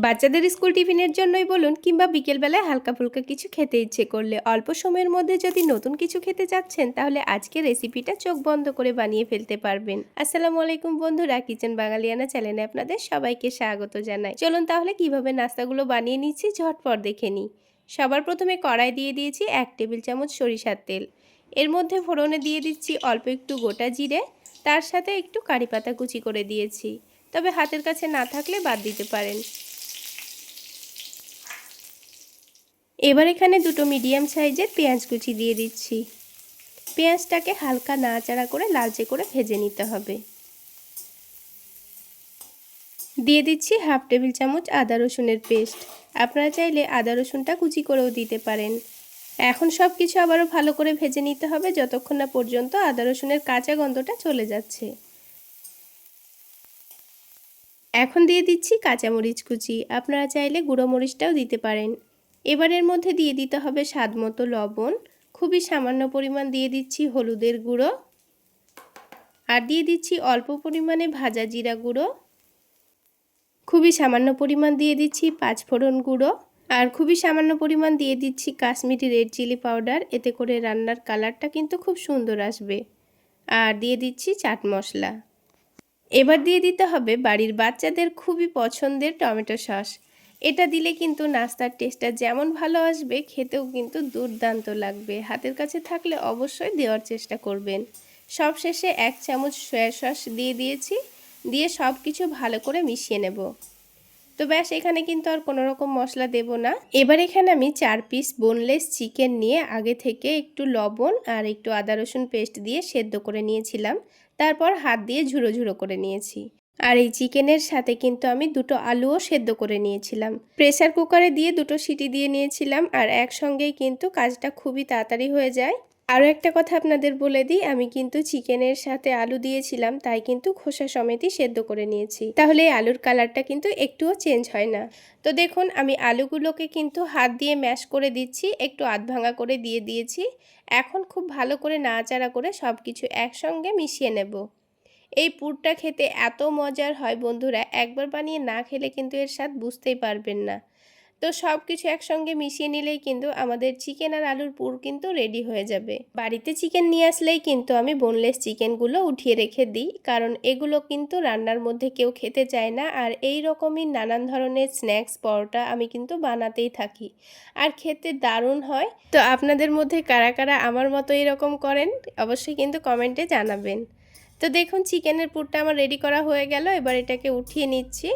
বাচ্চাদের স্কুল টিফিনের জন্যই বলুন কিংবা বিকেলবেলায় হালকা ফুলকা কিছু খেতে ইচ্ছে করলে অল্প সময়ের মধ্যে যদি নতুন কিছু খেতে চাচ্ছেন তাহলে আজকের রেসিপিটা চোখ বন্ধ করে বানিয়ে ফেলতে পারবেন। আসসালামু আলাইকুম বন্ধুরা, কিচেন বাঙালিয়ানা চ্যানেলে আপনাদের সবাইকে স্বাগত জানাই। চলুন তাহলে কিভাবে নাস্তাগুলো বানিয়ে নিচ্ছি ঝটপট দেখে নিই। সবার প্রথমে কড়াই দিয়ে দিয়েছি 1 টেবিল চামচ সরিষার তেল। এর মধ্যে ফোড়নে দিয়ে দিচ্ছি অল্প একটু গোটা জিরে, তার সাথে একটু কারি পাতা কুচি করে দিয়েছি, তবে হাতের কাছে না থাকলে বাদ দিতে পারেন। এবার এখানে দুটো মিডিয়াম সাইজের পেঁয়াজ কুচি দিয়ে দিচ্ছি। পেঁয়াজটাকে হালকা নাড়াচাড়া করে লালচে করে ভেজে নিতে হবে। দিয়ে দিচ্ছি 1/2 টেবিল চামচ আদা রসুনের পেস্ট। আপনারা চাইলে আদা রসুনটা কুচি করেও দিতে পারেন। এখন সব কিছু আবারও ভালো করে ভেজে নিতে হবে যতক্ষণ না পর্যন্ত আদা রসুনের কাঁচা গন্ধটা চলে যাচ্ছে। এখন দিয়ে দিচ্ছি কাঁচামরিচ কুচি, আপনারা চাইলে গুঁড়ো মরিচটাও দিতে পারেন। এবারের মধ্যে দিয়ে দিতে হবে স্বাদ মতো লবণ, খুবই সামান্য পরিমাণ দিয়ে দিচ্ছি হলুদের গুঁড়ো, আর দিয়ে দিচ্ছি অল্প পরিমাণে ভাজা জিরা গুঁড়ো, খুবই সামান্য পরিমাণ দিয়ে দিচ্ছি 5 ফোড়ন গুঁড়ো, আর খুবই সামান্য পরিমাণ দিয়ে দিচ্ছি কাশ্মীরি রেড চিলি পাউডার। এতে করে রান্নার কালারটা কিন্তু খুব সুন্দর আসবে। আর দিয়ে দিচ্ছি চাট মশলা। এবার দিয়ে দিতে হবে বাড়ির বাচ্চাদের খুবই পছন্দের টমেটো সস। এটা দিলে কিন্তু নাস্তার টেস্টটা যেমন ভালো আসবে, খেতেও কিন্তু দুর্দান্ত লাগবে। হাতের কাছে থাকলে অবশ্যই দেওয়ার চেষ্টা করবেন। সবশেষে 1 চামচ সয়া সস দিয়ে দিয়েছি, দিয়ে সব কিছু ভালো করে মিশিয়ে নেব। তো ব্যাস, এখানে কিন্তু আর কোনো রকম মশলা দেব না। এবার এখানে আমি 4 পিস বোনলেস চিকেন নিয়ে আগে থেকে একটু লবণ আর একটু আদা রসুন পেস্ট দিয়ে সেদ্ধ করে নিয়েছিলাম। তারপর হাত দিয়ে ঝুড়ো ঝুড়ো করে নিয়েছি। আর এই চিকেনের সাথে কিন্তু আমি দুটো আলুও সেদ্ধ করে নিয়েছিলাম। প্রেসার কুকারে দিয়ে দুটো সিটি দিয়ে নিয়েছিলাম, আর একসঙ্গেই কিন্তু কাজটা খুবই তাড়াতাড়ি হয়ে যায়। আরও একটা কথা আপনাদের বলে দিই, আমি কিন্তু চিকেনের সাথে আলু দিয়েছিলাম, তাই কিন্তু খোসা সমেতই সেদ্ধ করে নিয়েছি, তাহলে এই আলুর কালারটা কিন্তু একটুও চেঞ্জ হয় না। তো দেখুন, আমি আলুগুলোকে কিন্তু হাত দিয়ে ম্যাশ করে দিচ্ছি, একটু আধ ভাঙা করে দিয়ে দিয়েছি। এখন খুব ভালো করে নাড়াচাড়া করে সব কিছু একসঙ্গে মিশিয়ে নেব। এই পুরটা খেতে এত মজার হয় বন্ধুরা, একবার বানিয়ে না খেলে কিন্তু এর স্বাদ বুঝতেই পারবেন না। তো সব কিছু একসঙ্গে মিশিয়ে নিলেই কিন্তু আমাদের চিকেন আর আলুর পুর কিন্তু রেডি হয়ে যাবে। বাড়িতে চিকেন নিয়ে আসলেই কিন্তু আমি বোনলেস চিকেনগুলো উঠিয়ে রেখে দিই, কারণ এগুলো কিন্তু রান্নার মধ্যে কেউ খেতে চায় না। আর এই রকমই নানান ধরনের স্ন্যাক্স পরোটা আমি কিন্তু বানাতেই থাকি, আর খেতে দারুণ হয়। তো আপনাদের মধ্যে কারা কারা আমার মতো এরকম করেন অবশ্যই কিন্তু কমেন্টে জানাবেন। তো দেখুন, চিকেনের পুরটা আমার রেডি করা হয়ে গেল। এবার এটাকে উঠিয়ে নিচ্ছি।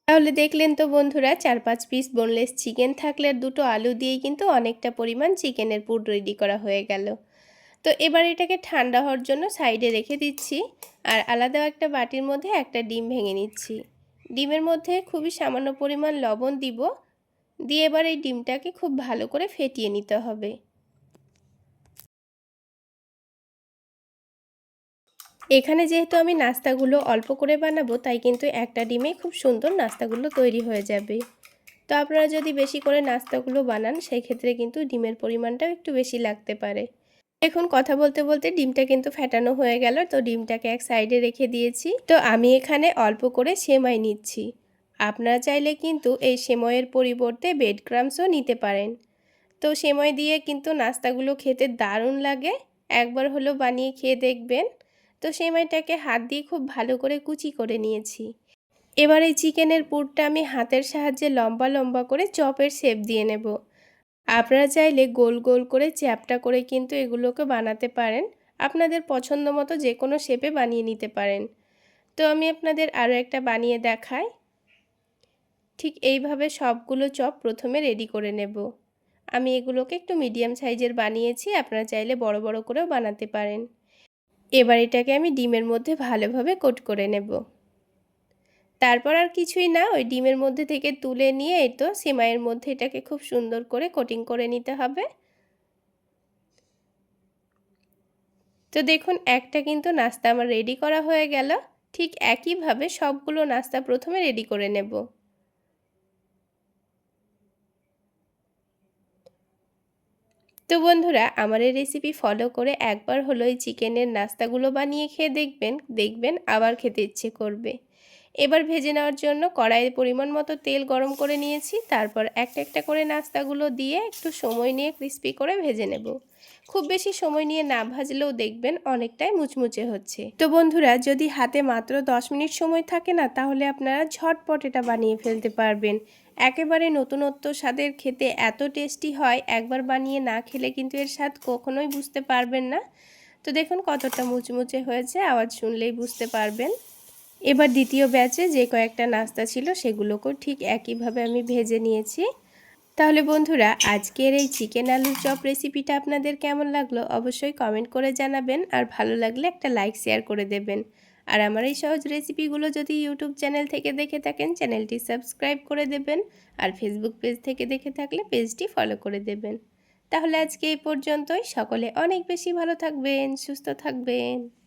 তাহলে দেখলেন তো বন্ধুরা, 4-5 পিস বোনলেস চিকেন থাকলে আর দুটো আলু দিয়েই কিন্তু অনেকটা পরিমাণ চিকেনের পুর রেডি করা হয়ে গেল। তো এবার এটাকে ঠান্ডা হওয়ার জন্য সাইডে রেখে দিচ্ছি, আর আলাদা একটা বাটির মধ্যে একটা ডিম ভেঙে নিচ্ছি। ডিমের মধ্যে খুবই সামান্য পরিমাণ লবণ দিব, দিয়ে এবার এই ডিমটাকে খুব ভালো করে ফেটিয়ে নিতে হবে। এখানে যেহেতু আমি নাস্তাগুলো অল্প করে বানাবো, তাই কিন্তু একটা ডিমেই খুব সুন্দর নাস্তাগুলো তৈরি হয়ে যাবে। তো আপনারা যদি বেশি করে নাস্তাগুলো বানান, সেই ক্ষেত্রে কিন্তু ডিমের পরিমাণটাও একটু বেশি লাগতে পারে। দেখুন, কথা বলতে বলতে ডিমটা কিন্তু ফেটানো হয়ে গেল। তো ডিমটাকে এক সাইডে রেখে দিয়েছি। তো আমি এখানে অল্প করে সেমাই নিচ্ছি। আপনারা চাইলে কিন্তু এই সেমাইয়ের পরিবর্তে ব্রেড ক্রাম্বসও নিতে পারেন। তো সেমাই দিয়ে কিন্তু নাস্তাগুলো খেতে দারুণ লাগে, একবার হলেও বানিয়ে খেয়ে দেখবেন। তো সেমাইটাকে হাত দিয়ে খুব ভালো করে কুচি করে নিয়েছি। এবার এই চিকেনের পুরটা আমি হাতের সাহায্যে লম্বা লম্বা করে চপের শেপ দিয়ে নেব। আপনারা চাইলে গোল গোল করে চ্যাপ্টা করে কিন্তু এগুলোকে বানাতে পারেন। আপনাদের পছন্দ মতো যে কোনো শেপে বানিয়ে নিতে পারেন। তো আমি আপনাদের আরও একটা বানিয়ে দেখাই। ঠিক এইভাবে সবগুলো চপ প্রথমে রেডি করে নেব। আমি এগুলোকে একটু মিডিয়াম সাইজের বানিয়েছি, আপনারা চাইলে বড় বড় করেও বানাতে পারেন। এবার এটাকে আমি ডিমের মধ্যে ভালোভাবে কোট করে নেব। তারপর আর কিছুই না, ওই ডিমের মধ্যে থেকে তুলে নিয়ে এই তো সেমাইয়ের মধ্যে এটাকে খুব সুন্দর করে কোটিং করে নিতে হবে। তো দেখুন, একটা কিন্তু নাস্তা আমার রেডি করা হয়ে গেল। ঠিক একইভাবে সবগুলো নাস্তা প্রথমে রেডি করে নেব। তো বন্ধুরা, আমার এই রেসিপি ফলো করে একবার হলো এই চিকেনের নাস্তাগুলো বানিয়ে খেয়ে দেখবেন, দেখবেন আবার খেতে ইচ্ছে করবে। এবার ভেজে নেওয়ার জন্য কড়াইয়ে পরিমাণ মতো তেল গরম করে নিয়েছি। তারপর একটা একটা করে নাস্তাগুলো দিয়ে একটু সময় নিয়ে ক্রিস্পি করে ভেজে নেব। খুব বেশি সময় নিয়ে না ভাজলেও দেখবেন অনেকটাই মুচমুচে হচ্ছে। তো বন্ধুরা, যদি হাতে মাত্র 10 মিনিট সময় থাকে না, তাহলে আপনারা ঝটপট এটা বানিয়ে ফেলতে পারবেন। একেবারে নতুনত্ব স্বাদের, খেতে এত টেস্টি হয়, একবার বানিয়ে না খেলে কিন্তু এর স্বাদ কখনোই বুঝতে পারবেন না। তো দেখুন কতটা মুচমুচে হয়েছে, আওয়াজ শুনলেই বুঝতে পারবেন। এবার দ্বিতীয় ব্যাচে যে কয়েকটা নাস্তা ছিল সেগুলোকেও ঠিক একইভাবে আমি ভেজে নিয়েছি। তাহলে বন্ধুরা, আজকের এই চিকেন আলুর চপ রেসিপিটা আপনাদের কেমন লাগলো অবশ্যই কমেন্ট করে জানাবেন, আর ভালো লাগলে একটা লাইক শেয়ার করে দেবেন। আর আমার এই সহজ রেসিপিগুলো যদি ইউটিউব চ্যানেল থেকে দেখে থাকেন, চ্যানেলটি সাবস্ক্রাইব করে দেবেন, আর ফেসবুক পেজ থেকে দেখে থাকলে পেজটি ফলো করে দেবেন। তাহলে আজকে এই পর্যন্তই। সকলে অনেক বেশি ভালো থাকবেন, সুস্থ থাকবেন।